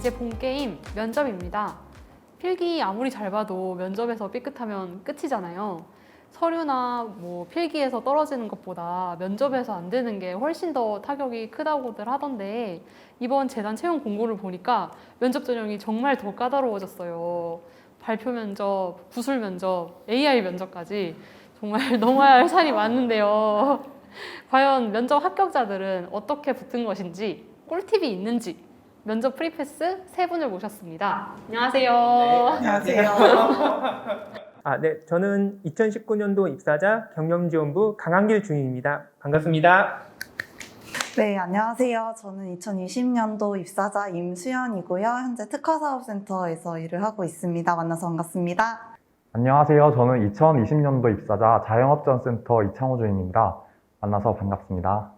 이제 본 게임 면접입니다. 필기 아무리 잘 봐도 면접에서 삐끗하면 끝이잖아요. 서류나 필기에서 떨어지는 것보다 면접에서 안 되는 게 훨씬 더 타격이 크다고들 하던데 이번 재단 채용 공고를 보니까 면접 전형이 정말 더 까다로워졌어요. 발표 면접, 구술 면접, AI 면접까지 정말 넘어야 할 산이 많은데요. 과연 면접 합격자들은 어떻게 붙은 것인지 꿀팁이 있는지 면접 프리패스 세 분을 모셨습니다. 안녕하세요. 안녕하세요. 네, 저는 2019년도 입사자 경영지원부 강한길 중임입니다. 반갑습니다. 네, 안녕하세요. 저는 2020년도 입사자 임수연이고요. 현재 특화사업센터에서 일을 하고 있습니다. 만나서 반갑습니다. 안녕하세요. 저는 2020년도 입사자 자영업전센터 이창호 주임입니다. 만나서 반갑습니다.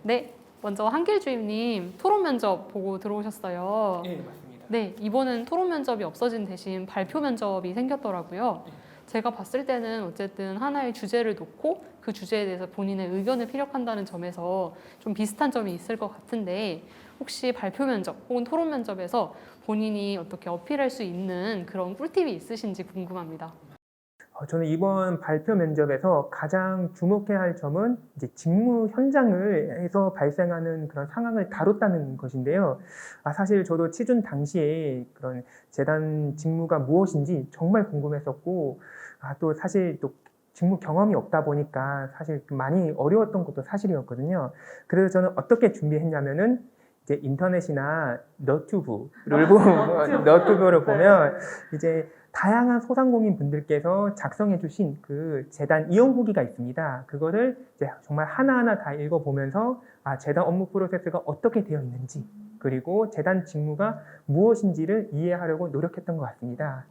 네, 먼저 한길 주임님 토론 면접 보고 들어오셨어요. 네, 맞습니다. 네, 이번엔 토론 면접이 없어진 대신 발표 면접이 생겼더라고요. 제가 봤을 때는 어쨌든 하나의 주제를 놓고 그 주제에 대해서 본인의 의견을 피력한다는 점에서 좀 비슷한 점이 있을 것 같은데 혹시 발표 면접 혹은 토론 면접에서 본인이 어떻게 어필할 수 있는 그런 꿀팁이 있으신지 궁금합니다. 저는 이번 발표 면접에서 가장 주목해야 할 점은 이제 직무 현장에서 발생하는 그런 상황을 다뤘다는 것인데요. 사실 저도 취준 당시에 그런 재단 직무가 무엇인지 정말 궁금했었고, 또 사실 또 직무 경험이 없다 보니까 사실 많이 어려웠던 것도 사실이었거든요. 그래서 저는 어떻게 준비했냐면은 이제 인터넷이나 너튜브를 보면 이제 다양한 소상공인 분들께서 작성해 주신 그 재단 이용 후기가 있습니다. 그거를 이제 정말 하나하나 다 읽어보면서 재단 업무 프로세스가 어떻게 되어 있는지 그리고 재단 직무가 무엇인지를 이해하려고 노력했던 것 같습니다.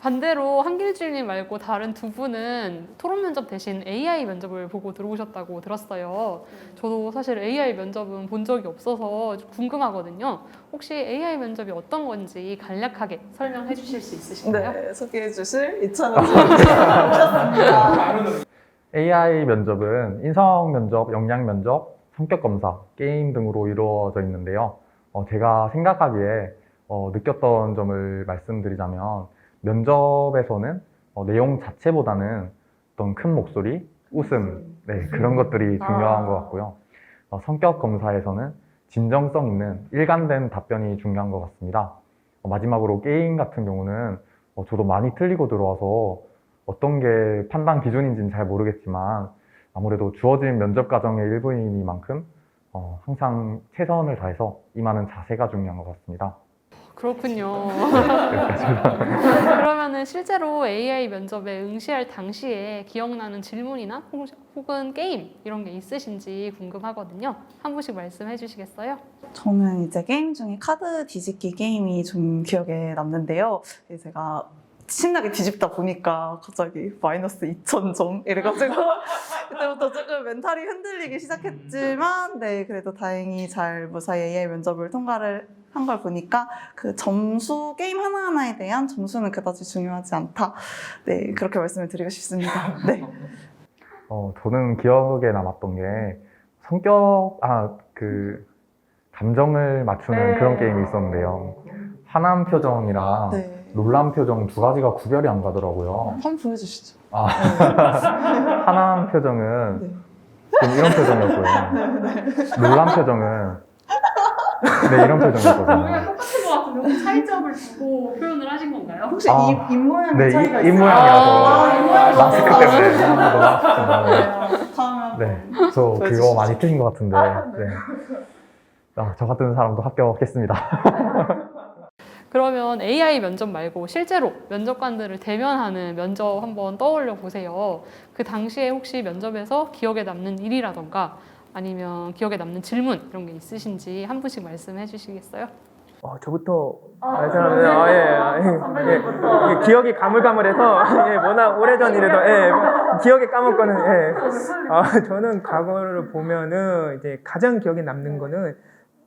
반대로 한길 주임님 말고 다른 두 분은 토론 면접 대신 AI 면접을 보고 들어오셨다고 들었어요. 저도 사실 AI 면접은 본 적이 없어서 궁금하거든요. 혹시 AI 면접이 어떤 건지 간략하게 설명해 주실 수 있으신가요? 네, 소개해 주실 이찬호 선생님 모셨습니다. AI 면접은 인성 면접, 역량 면접, 성격 검사, 게임 등으로 이루어져 있는데요. 제가 생각하기에 느꼈던 점을 말씀드리자면 면접에서는 내용 자체보다는 어떤 큰 목소리, 웃음, 그런 것들이 중요한 것 같고요. 성격 검사에서는 진정성 있는 일관된 답변이 중요한 것 같습니다. 마지막으로 게임 같은 경우는 저도 많이 틀리고 들어와서 어떤 게 판단 기준인지는 잘 모르겠지만 아무래도 주어진 면접 과정의 일부이니만큼 항상 최선을 다해서 임하는 자세가 중요한 것 같습니다. 그렇군요. 그러면은 실제로 AI 면접에 응시할 당시에 기억나는 질문이나 혹은 게임 이런 게 있으신지 궁금하거든요. 한 분씩 말씀해 주시겠어요? 저는 이제 게임 중에 카드 뒤집기 게임이 좀 기억에 남는데요. 제가 신나게 뒤집다 보니까 갑자기 마이너스 2,000점 이래가지고 그때부터 조금 멘탈이 흔들리기 시작했지만 그래도 다행히 잘 무사히 AI 면접을 통과를 한 걸 보니까 그 점수 게임 하나하나에 대한 점수는 그다지 중요하지 않다. 그렇게 말씀을 드리고 싶습니다. 네. 저는 기억에 남았던 게 감정을 맞추는 그런 게임이 있었는데요. 화난 표정이랑 놀란 표정 두 가지가 구별이 안 가더라고요. 한번 보여주시죠. 화난 표정은 좀 이런 표정이었고요. 놀란 표정은 이런 표정이었거든요. 똑같은 것 같은데 혹시 차이점을 두고 표현을 하신 건가요? 혹시 입 모양의 차이가 입 있어요? 모양이라서 마스크 때문에 너무 아쉽습니다. 다음에 저 그거 많이 틀린 것 같은데. 저 같은 사람도 합격했습니다. 그러면 AI 면접 말고 실제로 면접관들을 대면하는 면접 한번 떠올려 보세요. 그 당시에 혹시 면접에서 기억에 남는 일이라던가 아니면 기억에 남는 질문 이런 게 있으신지 한 분씩 말씀해 주시겠어요? 저부터 말씀하면 기억이 가물가물해서 워낙 오래전 일이라서 기억이 까먹거든요. 저는 과거를 보면은 이제 가장 기억에 남는 거는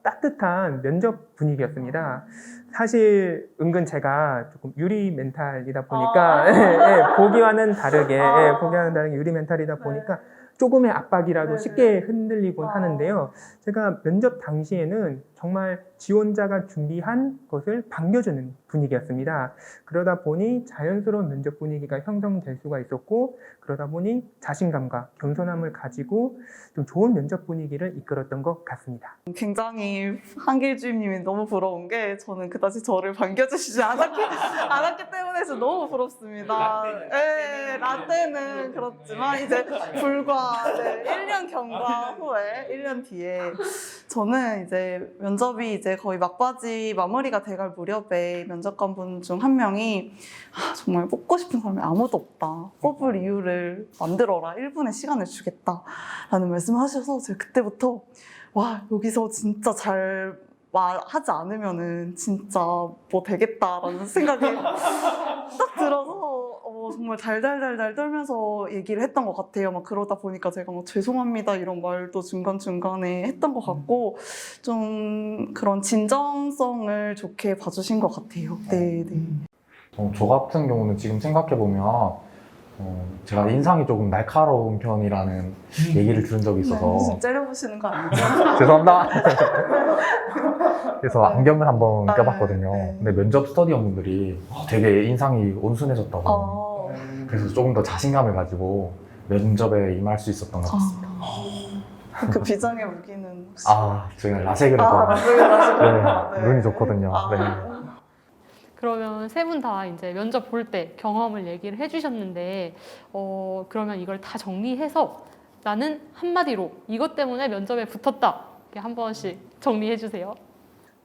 따뜻한 면접 분위기였습니다. 사실 은근 제가 조금 유리 멘탈이다 보니까 보기와는 다르게 유리 멘탈이다 보니까 조금의 압박이라도 쉽게 흔들리곤 하는데요. 제가 면접 당시에는 정말 지원자가 준비한 것을 반겨주는 분위기였습니다. 그러다 보니 자연스러운 면접 분위기가 형성될 수가 있었고, 그러다 보니 자신감과 겸손함을 가지고 좀 좋은 면접 분위기를 이끌었던 것 같습니다. 굉장히 한길주임님이 너무 부러운 게 저는 그다지 저를 반겨주시지 않았기 때문에 저 너무 부럽습니다. 네, 라떼는 그렇지만 이제 불과 1년 경과 후에 1년 뒤에 저는 이제 면접이 이제 거의 막바지 마무리가 돼갈 무렵에 면접관분 중 한 명이 정말 뽑고 싶은 사람이 아무도 없다. 뽑을 이유를 만들어라. 1분의 시간을 주겠다라는 말씀을 하셔서 제가 그때부터 와 여기서 진짜 잘 말하지 않으면은 진짜 뭐 되겠다라는 생각이 딱 들어서 정말 달달달달 떨면서 얘기를 했던 것 같아요. 막 그러다 보니까 제가 뭐 죄송합니다 이런 말도 중간중간에 했던 것 같고 좀 그런 진정성을 좋게 봐주신 것 같아요. 네, 네. 저 같은 경우는 지금 생각해보면 제가 인상이 조금 날카로운 편이라는 얘기를 들은 적이 있어서 지금 째려보시는 거 아니죠? 죄송합니다. 그래서 안경을 한번 아, 껴봤거든요. 네. 근데 면접 스터디원분들이 되게 인상이 온순해졌다고. 그래서 조금 더 자신감을 가지고 면접에 임할 수 있었던 것 같습니다. 그 비장의 무기는 혹시? 제가 라섹을 라섹을 네, 눈이 좋거든요. 네. 그러면 세 분 다 이제 면접 볼 때 경험을 얘기를 해주셨는데 그러면 이걸 다 정리해서 나는 한마디로 이것 때문에 면접에 붙었다 이렇게 한 번씩 정리해 주세요.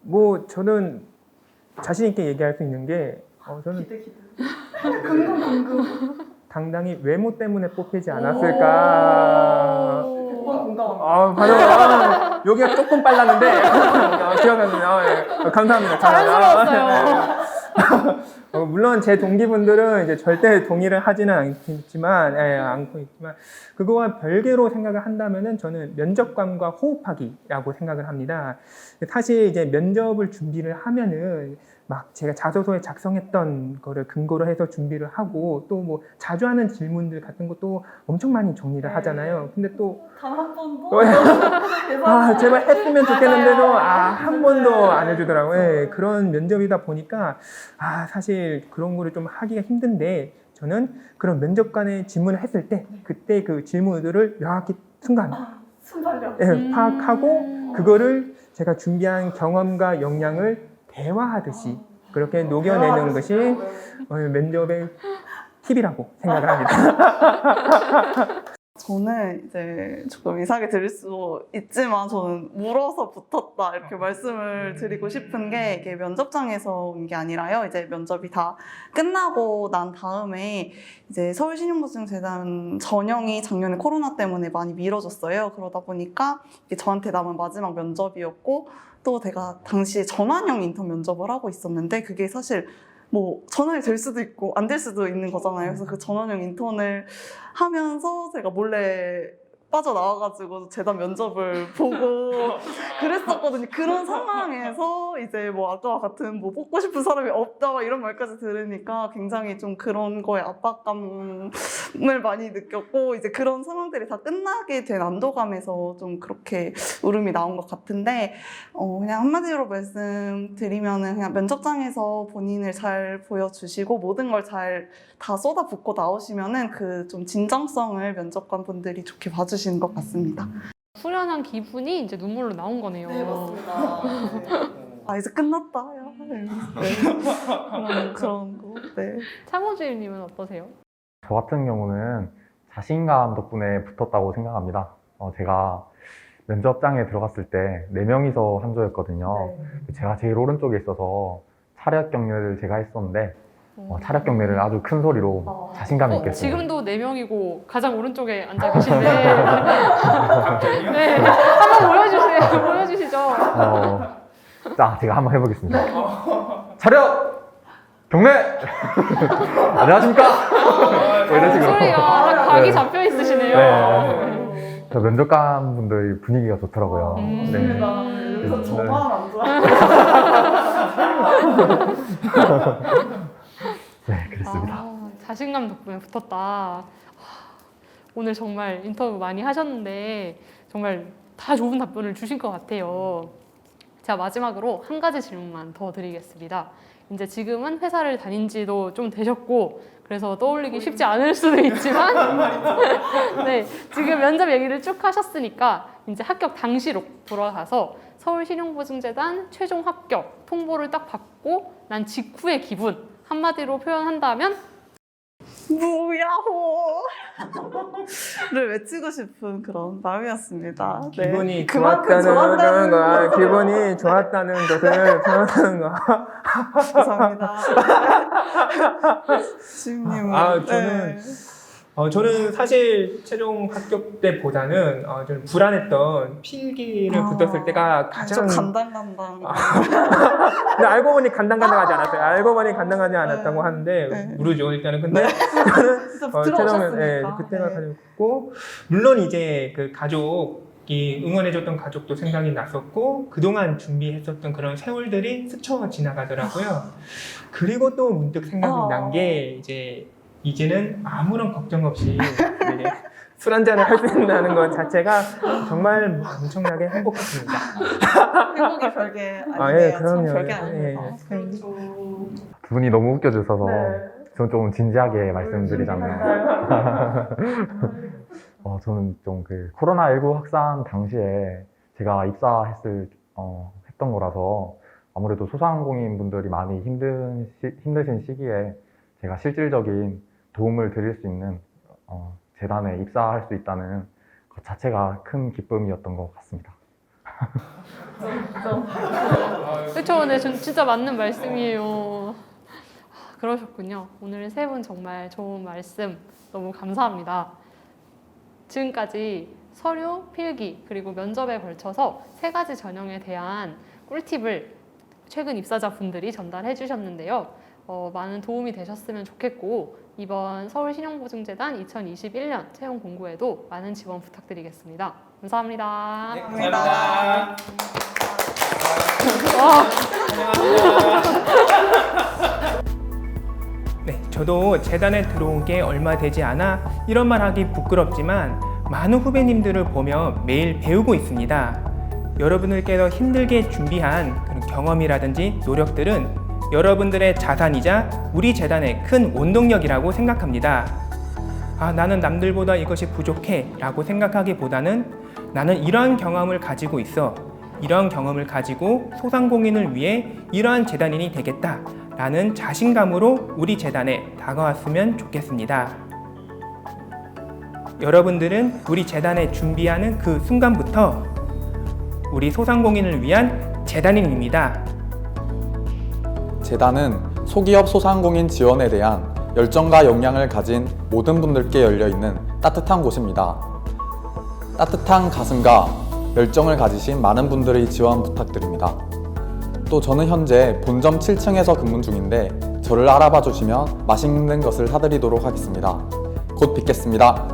뭐 저는 자신 있게 얘기할 수 있는 게 저는 당당히 외모 때문에 뽑히지 않았을까. 공감합니다. 맞아요. 여기가 조금 빨랐는데 기억나네요. 감사합니다. 자연스러웠어요. 물론 제 동기분들은 이제 절대 동의를 하지는 않고 있지만 그거와 별개로 생각을 한다면은 저는 면접관과 호흡하기라고 생각을 합니다. 사실 이제 면접을 준비를 하면은 막 제가 자소서에 작성했던 거를 근거로 해서 준비를 하고 또 뭐 자주 하는 질문들 같은 것도 엄청 많이 정리를 하잖아요. 근데 또 단 한 번도? 제발 했으면 좋겠는데도 한 번도 안 해주더라고요. 예, 그런 면접이다 보니까 사실 그런 거를 좀 하기가 힘든데 저는 그런 면접관의 질문을 했을 때 그때 그 질문들을 명확히 순간 순발력. 파악하고 그거를 제가 준비한 경험과 역량을 대화하듯이 그렇게 녹여내는 것이 면접의 팁이라고 생각을 합니다. 저는 이제 조금 이상하게 들릴 수 있지만 저는 물어서 붙었다 이렇게 말씀을 드리고 싶은 게 이게 면접장에서 온 게 아니라요. 이제 면접이 다 끝나고 난 다음에 이제 서울신용보증재단 전형이 작년에 코로나 때문에 많이 미뤄졌어요. 그러다 보니까 이게 저한테 남은 마지막 면접이었고 또 제가 당시에 전환형 인턴 면접을 하고 있었는데 그게 사실 뭐 전환이 될 수도 있고 안 될 수도 있는 거잖아요. 그래서 그 전환형 인턴을 하면서 제가 몰래 빠져나와가지고 재단 면접을 보고 그랬었거든요. 그런 상황에서 이제 뭐 아까와 같은 뭐 뽑고 싶은 사람이 없다 막 이런 말까지 들으니까 굉장히 좀 그런 거에 압박감을 많이 느꼈고 이제 그런 상황들이 다 끝나게 된 안도감에서 좀 그렇게 울음이 나온 것 같은데 그냥 한마디로 말씀드리면은 그냥 면접장에서 본인을 잘 보여주시고 모든 걸 잘 다 쏟아붓고 나오시면은 그 좀 진정성을 면접관 분들이 좋게 봐주시는 것 같습니다. 후련한 기분이 이제 눈물로 나온 거네요. 네, 맞습니다. 이제 끝났다. 야. 네. 그런 거. 네. 창호주임님은 어떠세요? 저 같은 경우는 자신감 덕분에 붙었다고 생각합니다. 제가 면접장에 들어갔을 때 4명이서 한 조였거든요. 제가 제일 오른쪽에 있어서 차렷 경례를 제가 했었는데 차렷 경례를 아주 큰 소리로 자신감 있게 했어요. 지금도 4명이고 가장 오른쪽에 앉아 계신데 네, 한번 보여주시죠. 제가 한번 해보겠습니다. 차렷 경례 안녕하십니까? 이런 식으로. 소리가 딱 각이 잡혀 있으시네요. 네. 저 면접관 분들 분위기가 좋더라고요. 네. 그래서 저만 안 좋아. 네, 그렇습니다. 자신감 덕분에 붙었다. 오늘 정말 인터뷰 많이 하셨는데 정말 다 좋은 답변을 주신 것 같아요. 제가 마지막으로 한 가지 질문만 더 드리겠습니다. 이제 지금은 회사를 다닌 지도 좀 되셨고 그래서 떠올리기 쉽지 않을 수도 있지만 네, 지금 면접 얘기를 쭉 하셨으니까 이제 합격 당시로 돌아가서 서울신용보증재단 최종 합격 통보를 딱 받고 난 직후의 기분 한마디로 표현한다면 무야호를 외치고 싶은 그런 마음이었습니다. 네. 기분이 그만큼 좋았다는 거, 좋았다는 거. 기분이 좋았다는 것을 표현하는 거. 감사합니다. 주임님. 저는 사실 최종 합격 때보다는 좀 불안했던 필기를 붙었을 때가 가장. 좀 간당간당. 근데 알고 보니 간당간당하지 않았어요. 알고 보니 간당하지 않았다고 하는데 네. 모르죠. 일단은 근데 저는 들어오셨으니까. 그때가 네. 가졌고 물론 이제 그 가족이 응원해줬던 가족도 생각이 났었고 그동안 준비했었던 그런 세월들이 스쳐 지나가더라고요. 그리고 또 문득 생각이 난 게 이제는 아무런 걱정 없이 이제 술 한잔을 할 수 있다는 것 자체가 정말 엄청나게 행복했습니다. 행복이 별게 아니에요. 예, 참 그럼요. 별게 예, 아니에요. 예. 두 분이 너무 웃겨주셔서 저는 좀 진지하게 말씀드리자면 저는 좀 그 코로나19 확산 당시에 제가 했던 거라서 아무래도 소상공인 분들이 많이 힘드신 시기에 제가 실질적인 도움을 드릴 수 있는 재단에 입사할 수 있다는 것 자체가 큰 기쁨이었던 것 같습니다. 그렇죠. 네, 진짜 맞는 말씀이에요. 그러셨군요. 오늘 세 분 정말 좋은 말씀 너무 감사합니다. 지금까지 서류, 필기, 그리고 면접에 걸쳐서 세 가지 전형에 대한 꿀팁을 최근 입사자분들이 전달해 주셨는데요. 많은 도움이 되셨으면 좋겠고 이번 서울신용보증재단 2021년 채용 공고에도 많은 지원 부탁드리겠습니다. 감사합니다. 네, 감사합니다. 네, 저도 재단에 들어온 게 얼마 되지 않아 이런 말 하기 부끄럽지만 많은 후배님들을 보며 매일 배우고 있습니다. 여러분들께서 힘들게 준비한 그런 경험이라든지 노력들은 여러분들의 자산이자 우리 재단의 큰 원동력이라고 생각합니다. 나는 남들보다 이것이 부족해 라고 생각하기보다는 나는 이러한 경험을 가지고 있어. 이러한 경험을 가지고 소상공인을 위해 이러한 재단인이 되겠다 라는 자신감으로 우리 재단에 다가왔으면 좋겠습니다. 여러분들은 우리 재단에 준비하는 그 순간부터 우리 소상공인을 위한 재단인입니다. 재단은 소기업 소상공인 지원에 대한 열정과 역량을 가진 모든 분들께 열려있는 따뜻한 곳입니다. 따뜻한 가슴과 열정을 가지신 많은 분들의 지원 부탁드립니다. 또 저는 현재 본점 7층에서 근무 중인데 저를 알아봐 주시면 맛있는 것을 사드리도록 하겠습니다. 곧 뵙겠습니다.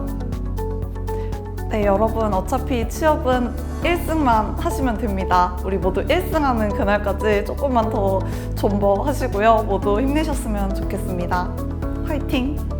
네, 여러분 어차피 취업은 1승만 하시면 됩니다. 우리 모두 1승하는 그날까지 조금만 더 존버하시고요. 모두 힘내셨으면 좋겠습니다. 화이팅!